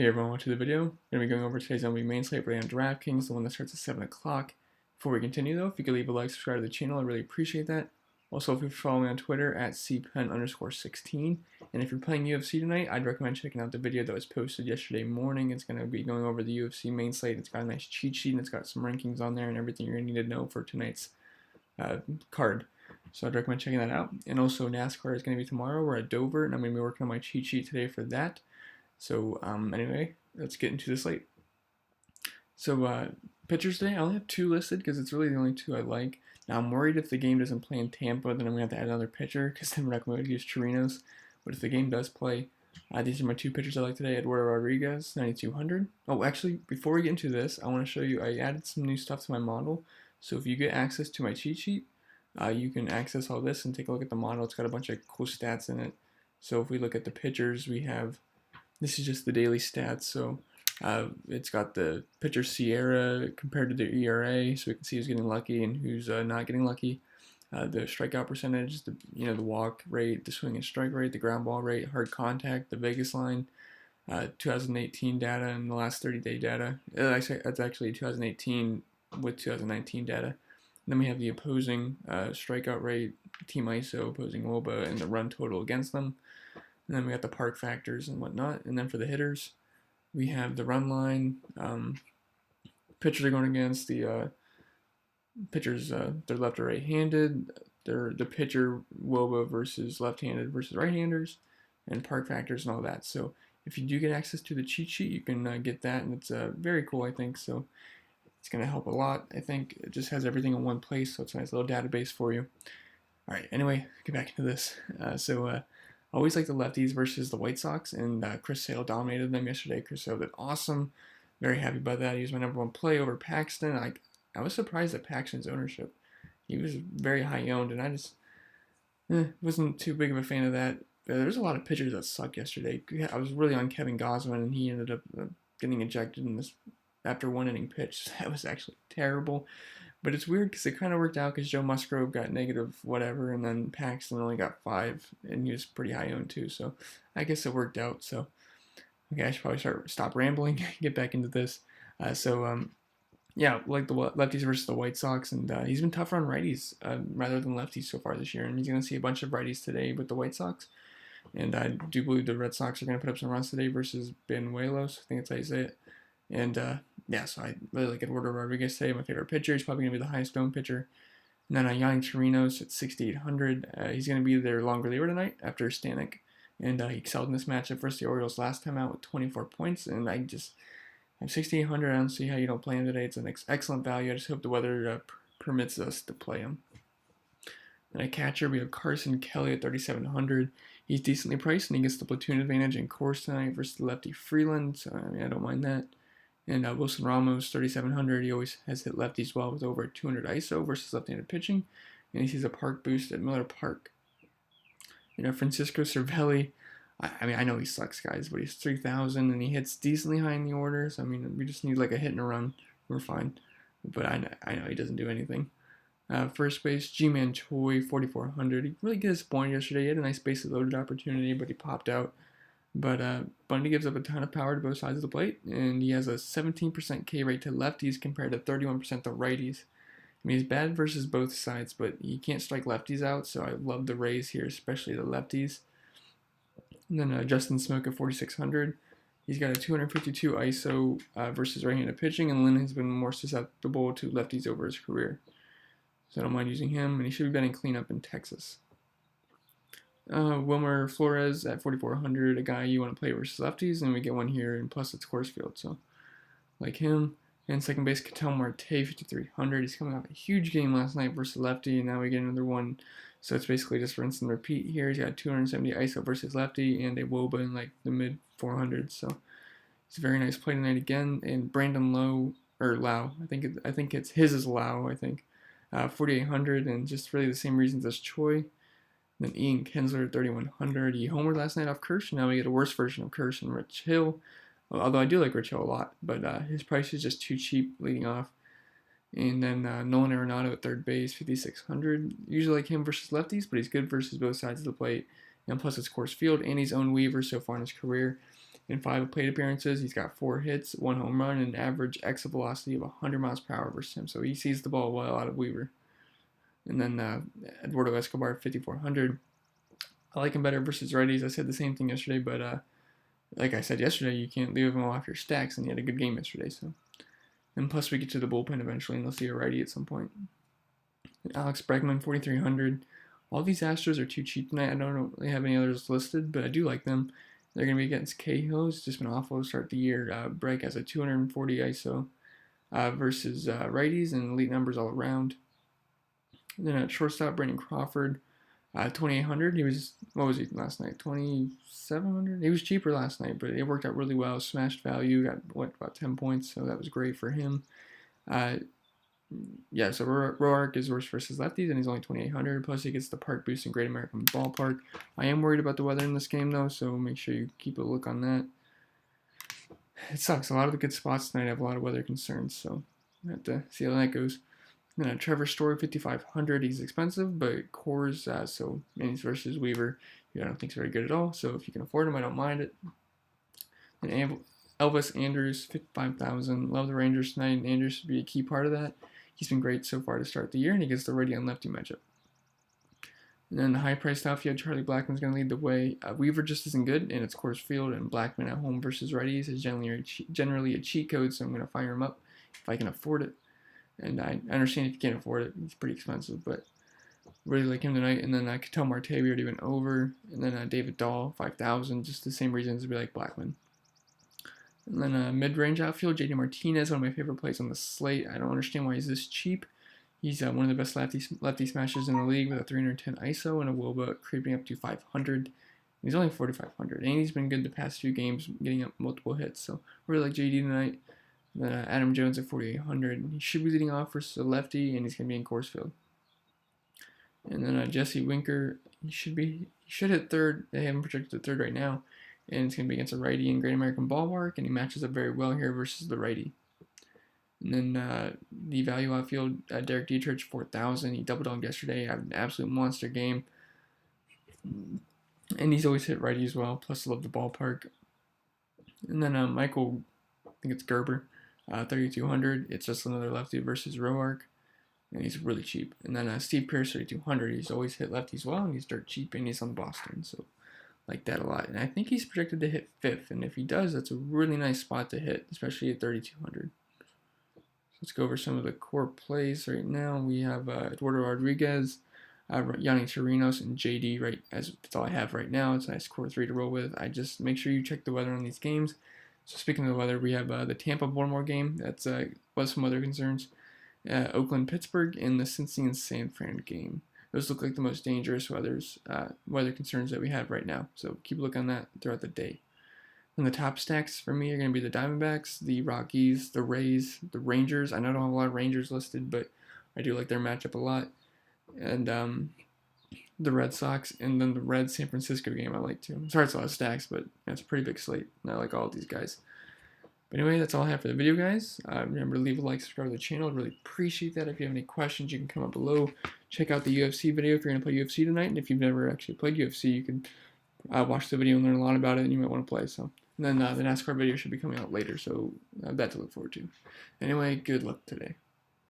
Hey everyone, welcome to the video. I'm going to be going over today's MLB main slate for on DraftKings, the one that starts at 7 o'clock. Before we continue though, if you could leave a like, subscribe to the channel, I really appreciate that. Also, if you follow me on Twitter at cpen_16. And if you're playing UFC tonight, I'd recommend checking out the video that was posted yesterday morning. It's going to be going over the UFC main slate. It's got a nice cheat sheet and it's got some rankings on there and everything you're going to need to know for tonight's card. So I'd recommend checking that out. And also NASCAR is going to be tomorrow. We're at Dover and I'm going to be working on my cheat sheet today for that. So anyway, let's get into the slate. So pitchers today, I only have 2 listed because it's really the only 2 I like. Now I'm worried if the game doesn't play in Tampa, then I'm going to have to add another pitcher because then we're not going to use Chirinos. But if the game does play, these are my 2 pitchers I like today. Eduardo Rodriguez, 9,200. Oh, actually, before we get into this, I want to show you, I added some new stuff to my model. So if you get access to my cheat sheet, you can access all this and take a look at the model. It's got a bunch of cool stats in it. So if we look at the pitchers, we have, this is just the daily stats. So it's got the pitcher Sierra compared to the ERA, so we can see who's getting lucky and who's not getting lucky. The strikeout percentage, the walk rate, the swing and strike rate, the ground ball rate, hard contact, the Vegas line, 2018 data, and the last 30-day data. That's actually 2018 with 2019 data. And then we have the opposing strikeout rate, team ISO, opposing WOBA, and the run total against them. And then we got the park factors and whatnot. And then for the hitters, we have the run line. Pitchers are going against the pitchers. They're left or right-handed. They're the pitcher WOBA versus left-handed versus right-handers, and park factors and all that. So if you do get access to the cheat sheet, you can get that, and it's very cool, I think. So it's going to help a lot. I think it just has everything in one place, so it's a nice little database for you. All right. Anyway, get back into this. I always like the lefties versus the White Sox, and Chris Sale dominated them yesterday. Chris Sale did awesome. Very happy about that. He was my #1 play over Paxton. I was surprised at Paxton's ownership. He was very high owned, and I just wasn't too big of a fan of that. There's a lot of pitchers that suck yesterday. I was really on Kevin Gausman, and he ended up getting ejected in this after 1 inning pitch. That was actually terrible. But it's weird because it kind of worked out because Joe Musgrove got negative whatever, and then Paxton only got 5, and he was pretty high owned too. So I guess it worked out. So okay, I should probably stop rambling, get back into this. Yeah, like the lefties versus the White Sox, and he's been tougher on righties rather than lefties so far this year. And he's going to see a bunch of righties today with the White Sox. And I do believe the Red Sox are going to put up some runs today versus Benuelos. I think that's how you say it. And yeah, so I really like Eduardo Rodriguez today. My favorite pitcher. He's probably going to be the highest owned pitcher. And then Yanni Chirinos at 6,800. He's going to be their long reliever tonight after Stanek. And he excelled in this matchup versus the Orioles last time out with 24 points. And I'm 6,800. I don't see how you don't play him today. It's an excellent value. I just hope the weather permits us to play him. And at catcher, we have Carson Kelly at 3,700. He's decently priced, and he gets the platoon advantage in course tonight versus the lefty Freeland. So, I don't mind that. And Wilson Ramos, 3,700. He always has hit lefties well with over 200 ISO versus left-handed pitching. And he sees a park boost at Miller Park. Francisco Cervelli, I know he sucks, guys, but he's 3,000 and he hits decently high in the orders. We just need like a hit and a run. We're fine. But I know he doesn't do anything. First base, G-Man Choi, 4,400. He really disappointed yesterday. He had a nice bases loaded opportunity, but he popped out. But Bundy gives up a ton of power to both sides of the plate, and he has a 17% K rate to lefties compared to 31% to righties. He's bad versus both sides, but he can't strike lefties out, so I love the Rays here, especially the lefties. And then Justin Smoke at 4,600. He's got a 252 ISO versus right-handed pitching, and Lynn has been more susceptible to lefties over his career. So I don't mind using him, and he should be betting cleanup in Texas. Wilmer Flores at 4,400, a guy you want to play versus lefties, and we get one here, and plus it's course field, so like him. And second base, Ketel Marte, 5,300. He's coming off a huge game last night versus lefty, and now we get another one. So it's basically just rinse and repeat here. He's got 270 ISO versus lefty, and a WOBA in like the mid 400s. So it's a very nice play tonight again. And Brandon Lau, I think it's his is Lau. 4,800, and just really the same reasons as Choi. Then Ian Kinsler at 3,100. He homered last night off Kersh. Now we get a worse version of Kersh and Rich Hill. Although I do like Rich Hill a lot, but his price is just too cheap leading off. And then Nolan Arenado at third base, 5,600. Usually like him versus lefties, but he's good versus both sides of the plate. And plus it's course field, and he's owned Weaver so far in his career. In 5 plate appearances, he's got 4 hits, 1 home run, and an average exit velocity of 100 miles per hour versus him. So he sees the ball well out of Weaver. And then Eduardo Escobar, 5,400. I like him better versus righties. I said the same thing yesterday, but like I said yesterday, you can't leave him off your stacks, and he had a good game yesterday. So, and plus we get to the bullpen eventually, and they'll see a righty at some point. And Alex Bregman, 4,300. All these Astros are too cheap tonight. I don't really have any others listed, but I do like them. They're going to be against Cahill. It's just been awful to start the year. Breg has a 240 ISO versus righties and elite numbers all around. And then at shortstop, Brandon Crawford, 2,800. He was, what was he last night? 2,700. He was cheaper last night, but it worked out really well. Smashed value, got about 10 points, so that was great for him. Yeah, so Roark is worse versus lefties, and he's only 2,800. Plus, he gets the park boost in Great American Ballpark. I am worried about the weather in this game, though, so make sure you keep a look on that. It sucks. A lot of the good spots tonight have a lot of weather concerns, so I have to see how that goes. Then Trevor Story, 5,500. He's expensive, but cores, so Manny's versus Weaver, I don't think is very good at all. So if you can afford him, I don't mind it. And Elvis Andrus, 55,000. Love the Rangers tonight, and Andrus should be a key part of that. He's been great so far to start the year, and he gets the righty on lefty matchup. And then the high-priced outfield, Charlie Blackmon's going to lead the way. Weaver just isn't good, and it's Coors Field, and Blackmon at home versus righties is generally a cheat code, so I'm going to fire him up if I can afford it. And I understand if you can't afford it, it's pretty expensive, but really like him tonight. And then Ketel Marte, we already went over. And then David Dahl, 5,000, just the same reasons we like Blackmon. And then mid-range outfield, JD Martinez, one of my favorite plays on the slate. I don't understand why he's this cheap. He's one of the best lefty smashers in the league with a 310 ISO and a WOBA creeping up to 500. He's only 4,500, and he's been good the past few games, getting up multiple hits. So really like JD tonight. Then Adam Jones at 4,800. He should be leading off versus a lefty, and he's going to be in Coors Field. And then Jesse Winker, he should hit third. They have him projected to third right now, and it's going to be against a righty in Great American Ballpark, and he matches up very well here versus the righty. And then the value outfield, Derek Dietrich, 4,000. He double dogged yesterday, had an absolute monster game, and he's always hit righty as well. Plus, I love the ballpark. And then Michael, I think it's Gerber. 3,200. It's just another lefty versus Roark, and he's really cheap. And then Steve Pearce, 3,200. He's always hit lefties well, and he's dirt cheap, and he's on Boston, so like that a lot. And I think he's projected to hit 5th, and if he does, that's a really nice spot to hit, especially at 3,200. So let's go over some of the core plays right now. We have Eduardo Rodriguez, Yanni Chirinos, and JD. Right, that's all I have right now. It's a nice core 3 to roll with. I just make sure you check the weather on these games. So speaking of the weather, we have the Tampa-Baltimore game. That's was some weather concerns. Oakland-Pittsburgh, and the Cincy and San Fran game. Those look like the most dangerous weather concerns that we have right now. So keep a look on that throughout the day. And the top stacks for me are going to be the Diamondbacks, the Rockies, the Rays, the Rangers. I know I don't have a lot of Rangers listed, but I do like their matchup a lot. And the Red Sox, and then the Red San Francisco game I like too. Sorry, it's a lot of stacks, but it's a pretty big slate, and I like all of these guys. But anyway, that's all I have for the video, guys. Remember to leave a like, subscribe to the channel. I'd really appreciate that. If you have any questions, you can come up below. Check out the UFC video if you're going to play UFC tonight, and if you've never actually played UFC, you can watch the video and learn a lot about it, and you might want to play. So, and then the NASCAR video should be coming out later, so that to look forward to. Anyway, good luck today.